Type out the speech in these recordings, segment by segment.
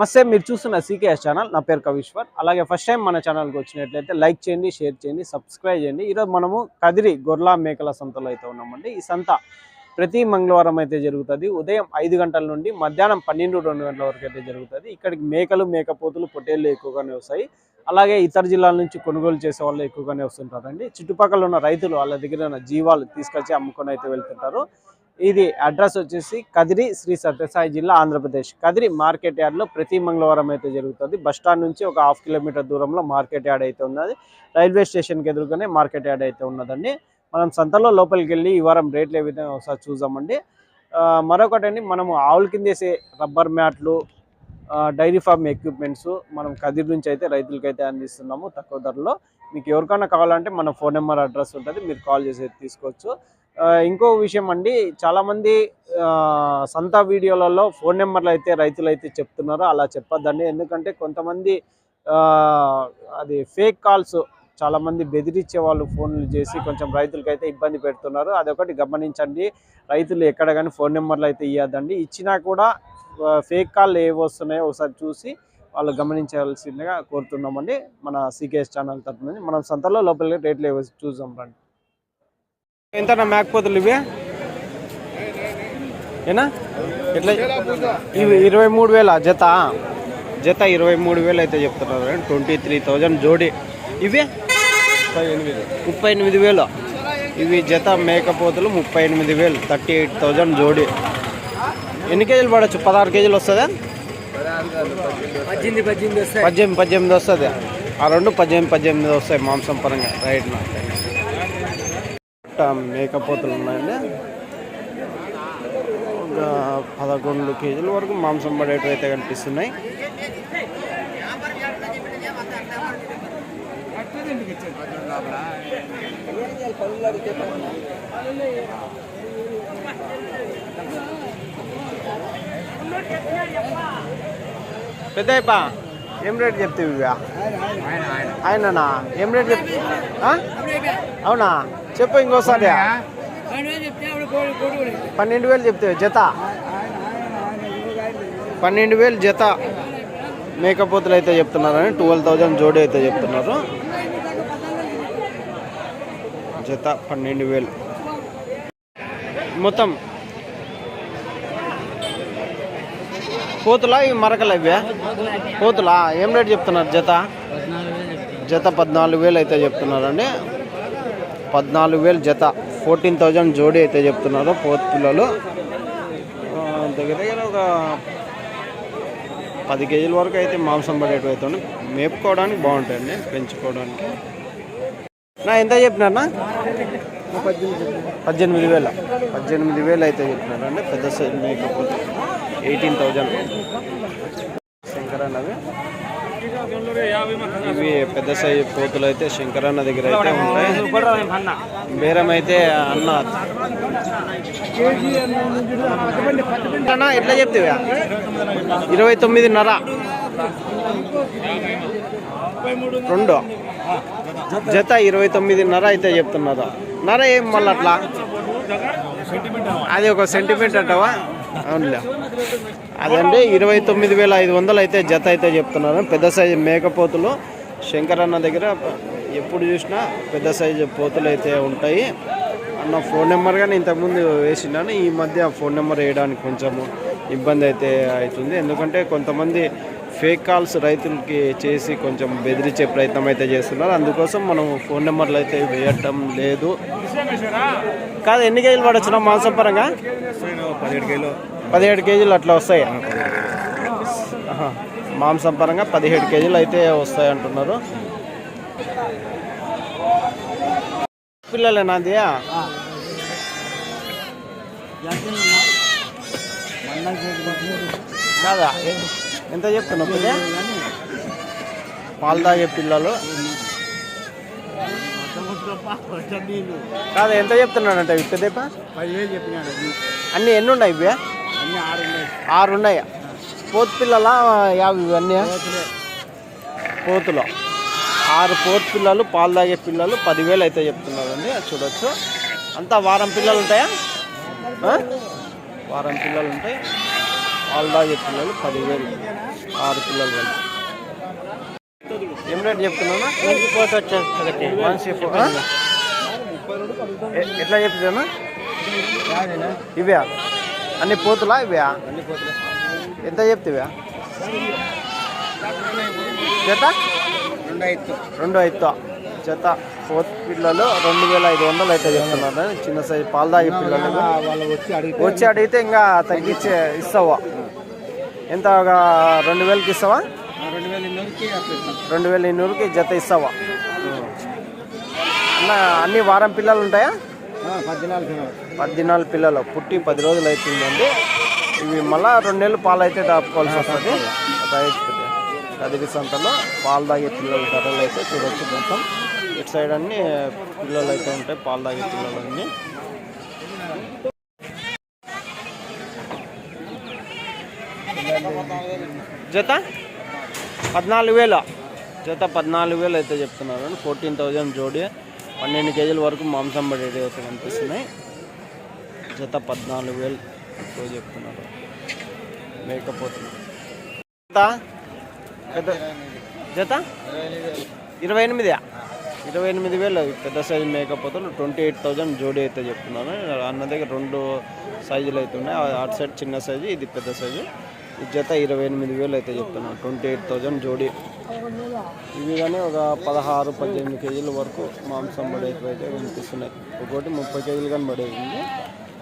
నమస్తే, మీరు చూస్తున్న సీకేఎస్ ఛానల్. నా పేరు కవీశ్వర్. అలాగే ఫస్ట్ టైం మన ఛానల్కి వచ్చినట్లయితే లైక్ చేయండి, షేర్ చేయండి, సబ్స్క్రైబ్ చేయండి. ఈరోజు మనము కదిరి గొర్రెల మేకల సంతలో అయితే ఉన్నామండి. ఈ సంత ప్రతి మంగళవారం అయితే జరుగుతుంది. ఉదయం 5 గంటల నుండి మధ్యాహ్నం 12-2 గంటల వరకు అయితే జరుగుతుంది. ఇక్కడికి మేకలు, మేకపోతులు, పొట్టేళ్ళు ఎక్కువగానే వస్తాయి. అలాగే ఇతర జిల్లాల నుంచి కొనుగోలు చేసే వాళ్ళు ఎక్కువగానే వస్తుంటారండి. చుట్టుపక్కల ఉన్న రైతులు వాళ్ళ దగ్గర ఉన్న జీవాలు తీసుకొచ్చి అమ్ముకొని అయితే వెళ్తుంటారు. ఇది అడ్రస్ వచ్చేసి కదిరి, శ్రీ సత్యసాయి జిల్లా, ఆంధ్రప్రదేశ్. కదిరి మార్కెట్ యార్డ్లో ప్రతి మంగళవారం అయితే జరుగుతుంది. బస్టాండ్ నుంచి ఒక 1/2 కిలోమీటర్ దూరంలో మార్కెట్ యార్డ్ అయితే ఉన్నది. రైల్వే స్టేషన్కి ఎదురుగానే మార్కెట్ యార్డ్ అయితే ఉన్నదండి. మనం సంతలో లోపలికి వెళ్ళి ఈ వారం రేట్లు ఏ విధంగా ఒకసారి చూద్దామండి. మరొకటండి, మనము ఆవుల కింద వేసే రబ్బర్ మ్యాట్లు, డైరీ ఫార్మ్ ఎక్విప్మెంట్స్ మనం కదిరి నుంచి అయితే రైతులకి అయితే అందిస్తున్నాము తక్కువ ధరలో. మీకు ఎవరికైనా కావాలంటే మన ఫోన్ నెంబర్, అడ్రస్ ఉంటుంది, మీరు కాల్ చేసి తీసుకోవచ్చు. ఇంకో విషయం అండి, చాలామంది సంత వీడియోలలో ఫోన్ నెంబర్లు అయితే రైతులు అయితే చెప్తున్నారు. అలా చెప్పొద్దండి. ఎందుకంటే కొంతమంది అది ఫేక్ కాల్స్, చాలామంది బెదిరించే వాళ్ళు ఫోన్లు చేసి కొంచెం రైతులకైతే ఇబ్బంది పెడుతున్నారు. అదొకటి గమనించండి. రైతులు ఎక్కడ కానీ ఫోన్ నెంబర్లు అయితే ఇవ్వద్దండి. ఇచ్చినా కూడా ఫేక్ కాల్ ఏవి వస్తున్నాయో ఒకసారి చూసి వాళ్ళు గమనించాల్సిందిగా కోరుతున్నామండి. మన సీకేఎస్ ఛానల్ తరఫు నుంచి మనం సంతలో లోపలికి రేట్లు ఏవో చూద్దాం రండి. ఎంతనా మేకపోతులు ఇవి? ఏనా ఎట్లా? ఇవి 23,000 జత. జత 23,000 అయితే చెప్తున్నారు. 23,000 జోడి. ఇవి 38,000. ఇవి జత మేకపోతులు 38,000, 38,000 జోడి. ఎన్ని కేజీలు పడవచ్చు? 16 కేజీలు వస్తుందా? 18 వస్తుంది. ఆ రెండు 18 వస్తాయి మాంసం పరంగా. రైట్. మేకపోతులు ఉన్నాయండి. ఒక 11 కేజీల వరకు మాంసం పడేటివి అయితే కనిపిస్తున్నాయి. పెద్దయ్యప్ప, ఏం రేట్ చెప్తావు ఇవి? ఆయననా? ఏం రేట్ చెప్తా? అవునా? చెప్పు ఇంకోసారి. 12,000 చెప్తావు జత. 12,000 జత మేకపోతులు అయితే చెప్తున్నారని. 12,000 జోడి అయితే చెప్తున్నారు. జత 12,000 మొత్తం. కోతులా ఇవి? మరకలు ఇవే కోతులా? ఏం రేట్ చెప్తున్నారు జత? జత 14,000 అయితే చెప్తున్నారండి. 14,000 జత. 14,000 జోడి అయితే చెప్తున్నారు. పోతు పిల్లలు దగ్గర దగ్గర ఒక 10 కేజీల వరకు అయితే మాంసం పడేటివి అయితే ఉన్నాయి. మేపుకోవడానికి బాగుంటాయండి, పెంచుకోవడానికి. నా ఎంత చెప్పినారన్నా? 18,000. 18,000 అయితే చెప్తున్నారండి. పెద్ద సైజు మేకపోతే 18,000. శంకరన్నవి ఇవి పెద్ద సైజు పోతులు అయితే శంకరన్న దగ్గర అయితే ఉంటాయి. బేరం అయితే అన్న ఎట్లా చెప్తావా? 29,500 రెండు జత 29,500 అయితే చెప్తున్నారు. నర ఏం మళ్ళీ అట్లా? అది ఒక సెంటిమెంట్ అంటావా? అవునులే. అదండి 29,500 అయితే జత అయితే చెప్తున్నారు. పెద్ద సైజు మేకపోతులు శంకరన్న దగ్గర ఎప్పుడు చూసినా పెద్ద సైజు పోతులు అయితే ఉంటాయి. అన్న ఫోన్ నెంబర్ కానీ ఇంతకుముందు వేసినాను. ఈ మధ్య ఫోన్ నెంబర్ వేయడానికి కొంచెం ఇబ్బంది అయితే అవుతుంది. ఎందుకంటే కొంతమంది ఫేక్ కాల్స్ రైతులకి చేసి కొంచెం బెదిరించే ప్రయత్నం అయితే చేస్తున్నారు. అందుకోసం మనం ఫోన్ నెంబర్లు అయితే వేయటం లేదు. కాదు, ఎన్ని కేజీలు పడొచ్చున్నా మాంసం పరంగా? 17 కేజీలు అట్లా వస్తాయి మాంసం పరంగా. 17 కేజీలు అయితే వస్తాయి అంటున్నారు. పిల్లలేనా అది? కాదా? ఎంత చెప్తున్నావు? పాలు తాగే పిల్లలు కాదు, ఎంత చెప్తున్నాడంట పెద్దప్ప? 10,000 చెప్పినాడు. అన్నీ ఎన్ని ఉన్నాయి ఇవి? 6 ఉన్నాయి. పోతు పిల్లల 50 ఇవన్నీ పోతులు. 6 పోతు పిల్లలు, పాలు తాగే పిల్లలు 10,000 అయితే చెప్తున్నారండి. చూడొచ్చు. అంతా వారం పిల్లలు ఉంటాయా? వారం పిల్లలు ఉంటాయి. పాలు తాగే పిల్లలు 10,000. 6 పిల్లలు కలిసి. ఏం రేట్ చెప్తున్నానా? ఎట్లా చెప్తున్నా? ఇవే అన్ని పోతులా? ఇవే ఎంత చెప్తావా? జత 2,500 జత. పోతు పిల్లలు 2,500 అయితే చెప్తున్నారు. చిన్న సైజు పాలు తాగే పిల్లలు వచ్చి అడిగితే ఇంకా తగ్గించి ఇస్తావా? ఎంత? ఒక 2,000కి ఇస్తావా? 2,200కి జత ఇస్తావా? అన్న అన్ని వారం పిల్లలు ఉంటాయా? 14 పిల్లలు పుట్టి 10 రోజులు అవుతుందండి. ఇవి మళ్ళీ 2 నెలలు పాలు అయితే దాపుకోవాల్సి వస్తుంది. కదిరి సంతలో పాలు తాగే పిల్లల ధరలు అయితే చూడవచ్చు. మొత్తం ఇటు సైడ్ అన్ని పిల్లలు అయితే ఉంటాయి, పాలు తాగే పిల్లలు అన్నీ. జత 14,000 జత 14,000 అయితే చెప్తున్నారు. 14,000 జోడి. 12 కేజీల వరకు మాంసం పడేది అయితే కనిపిస్తున్నాయి. జత 14,000 చెప్తున్నారు. మేకపోతుంది జత 28,000 పెద్ద సైజు మేకపోతులు. 28,000 జోడి అయితే చెప్తున్నారు. అన్న దగ్గర 2 సైజులు అయితే ఉన్నాయి. అటు సైడ్ చిన్న సైజు, ఇది పెద్ద సైజు. ఈ జత 28,000 అయితే చెప్తున్నాను. 28,000 జోడి. ఇవి కానీ ఒక 16-18 కేజీల వరకు మాంసం పడేవి అయితే వినిపిస్తున్నాయి. ఒకటి 30 కేజీలు కానీ పడేది ఉంది.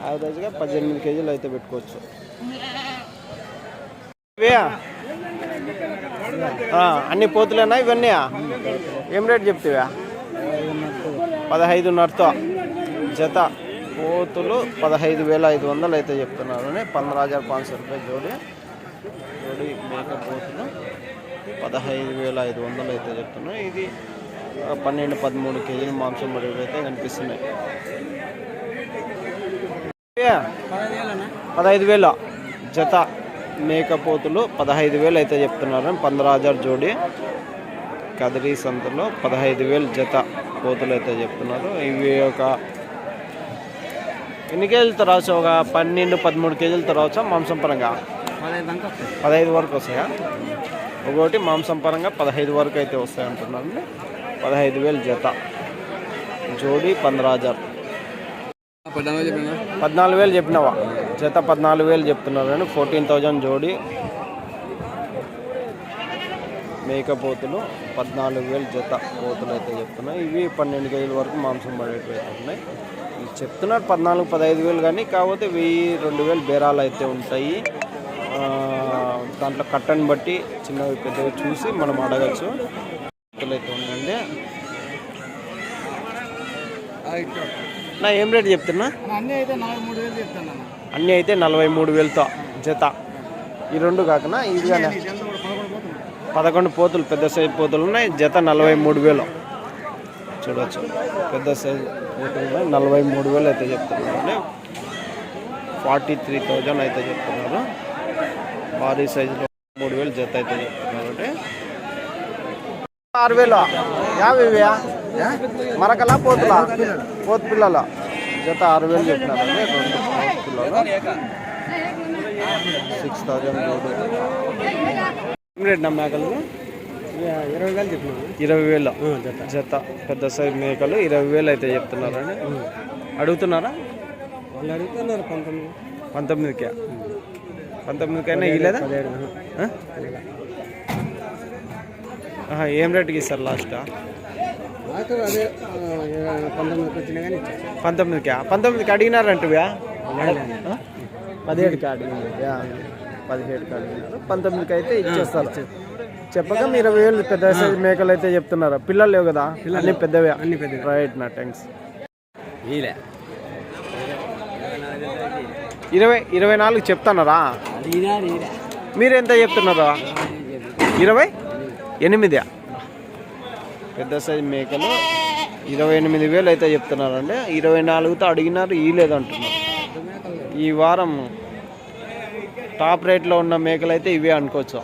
యావరేజ్గా 18 కేజీలు అయితే పెట్టుకోవచ్చు. అన్ని పోతులేనా ఇవన్నీ? ఏం రేట్ చెప్తావా? 15,500 జత. పోతులు 15,500 అయితే చెప్తున్నారు. 15,500 రూపాయలు జోడి. జోడి మేకపోతులు 15,500 అయితే చెప్తున్నాయి. ఇది 12-13 కేజీలు మాంసం పడేవి అయితే కనిపిస్తున్నాయి. 15,000 జత మేకపోతులు 15,000 అయితే చెప్తున్నారు. 15,000 జోడి. కదిరి సంతలో 15,000 జత పోతులు అయితే చెప్తున్నారు. ఇవి ఒక ఎన్ని కేజీలతో రావచ్చు? ఒక 12-13 కేజీలతో రావచ్చా మాంసం పరంగా? 15 వరకు వస్తాయా? ఒకటి మాంసం పరంగా 15 వరకు అయితే వస్తాయి అంటున్నారు. 15,000 జత. జోడి 15,000. 14,000 చెప్పినావా? జత 14,000 చెప్తున్నారు. 14,000 జోడి మేకపోతులు 14,000 జత పోతులు అయితే చెప్తున్నాయి. ఇవి 12 కేజీల వరకు మాంసం పడేటివి అయితే ఉన్నాయి. చెప్తున్నారు 14,000-15,000 కానీ కాకపోతే 1,000-2,000 బేరాలు అయితే ఉంటాయి. దాంట్లో కట్టని బట్టి చిన్నవి పెద్దవి చూసి మనం అడగచ్చు. అయితే ఉండండి. నా ఏం రేట్ చెప్తున్నా? అన్నీ అయితే 43,000తో జత. ఈ 2 కాకుండా ఇది కానీ 11 పోతులు పెద్ద సైజు పోతులు ఉన్నాయి. జత 43,000 చూడవచ్చు. పెద్ద సైజు పోతులు 43,000 అయితే చెప్తున్నారు. 43,000 అయితే చెప్తున్నారు. భారీ సైజులో 3,000 జత అయితే చెప్తున్నారు. 6,000 మరకలా పోతులా? పోతు పిల్లల జత 6,000 చెప్పినారు. 2 పిల్లలు 6,000 రేట్. నా మేకలు 20,000 చెప్పినారు. 20,000 జత పెద్ద సైజు మేకలు 20,000 అయితే చెప్తున్నారు. అడుగుతున్నారా? వాళ్ళు అడుగుతున్నారు 19,000. 19,000కైనా ఇవ్వలేదా? ఏం రేటుకి ఇస్తారు లాస్ట్? 19,000కి అడిగినారంటువా? 17కి అడిగినారు. 17కి అడిగినారు. 19,000కి అయితే ఇచ్చేస్తారు. చెప్పగా 20,000 పెద్ద సైజు మేకలు అయితే చెప్తున్నారు. పిల్లలు లేవు కదా? అన్ని పెద్దవే. రైట్ నా థ్యాంక్స్. 24 చెప్తున్నారా? మీరు ఎంత చెప్తున్నారా? 28 పెద్ద సైజు మేకలు 28,000 అయితే చెప్తున్నారండి. 24తో అడిగినారు, ఇవ్వలేదు అంటున్నారు. ఈ వారం టాప్ రేట్లో ఉన్న మేకలు అయితే ఇవే అనుకోవచ్చు.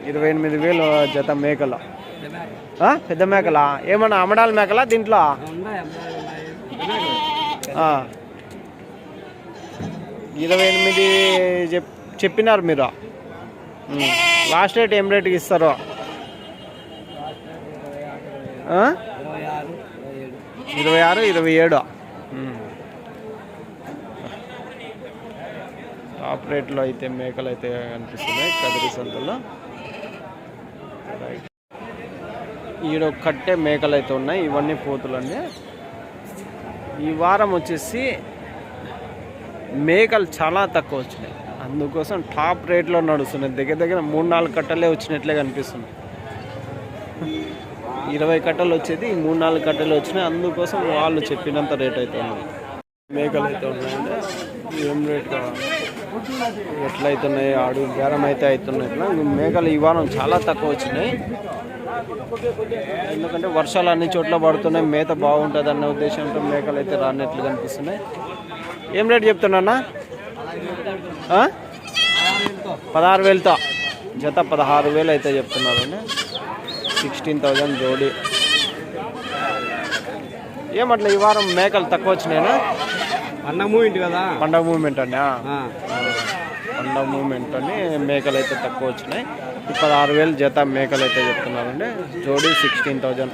28,000 జత మేకలు. పెద్ద మేకలా? ఏమన్నా అమ్మడాల మేకలా దీంట్లో? 28 చెప్పినారు మీరు. లాస్ట్ రేట్ ఏం రేట్కి ఇస్తారో? 26, 27. టాప్ రేట్లో అయితే మేకలు అయితే కనిపిస్తున్నాయి కదిరి సంతలో. ఈడ కట్టే మేకలు అయితే ఉన్నాయి, ఇవన్నీ పోతులండి. ఈ వారం వచ్చేసి మేకలు చాలా తక్కువ వచ్చినాయి, అందుకోసం టాప్ రేట్లో నడుస్తున్నాయి. దగ్గర దగ్గర 3-4 కట్టలే వచ్చినట్లే కనిపిస్తుంది. 20 కట్టలు వచ్చేది 3-4 కట్టలు వచ్చినాయి, అందుకోసం వాళ్ళు చెప్పినంత రేట్ అయితే ఉన్నాయి. మేకలు అయితే ఉన్నాయండి, ఏం రేట్ ఎట్లయితున్నాయి అడుగు బేరం అయితే అవుతున్నాయి. ఇట్లా మేకలు ఈ వారం చాలా తక్కువ వచ్చినాయి, ఎందుకంటే వర్షాలు అన్ని చోట్ల పడుతున్నాయి, మేత బాగుంటుంది అన్న ఉద్దేశంతో మేకలు అయితే రానట్లు కనిపిస్తున్నాయి. ఏం రేట్ చెప్తున్నా? 16,000తో జత 16,000 అయితే చెప్తున్నారండి. 16,000 జోడి. ఏమట్లా ఈ వారం మేకలు తక్కువ వచ్చినాయినా? పండగ మూమెంట్ కదా, పండగ మూమెంట్ అండి. పండగ మూమెంట్ అని మేకలు అయితే తక్కువ వచ్చినాయి. 16,000 జత మేకలు అయితే చెప్తున్నారండి, జోడి 16,000.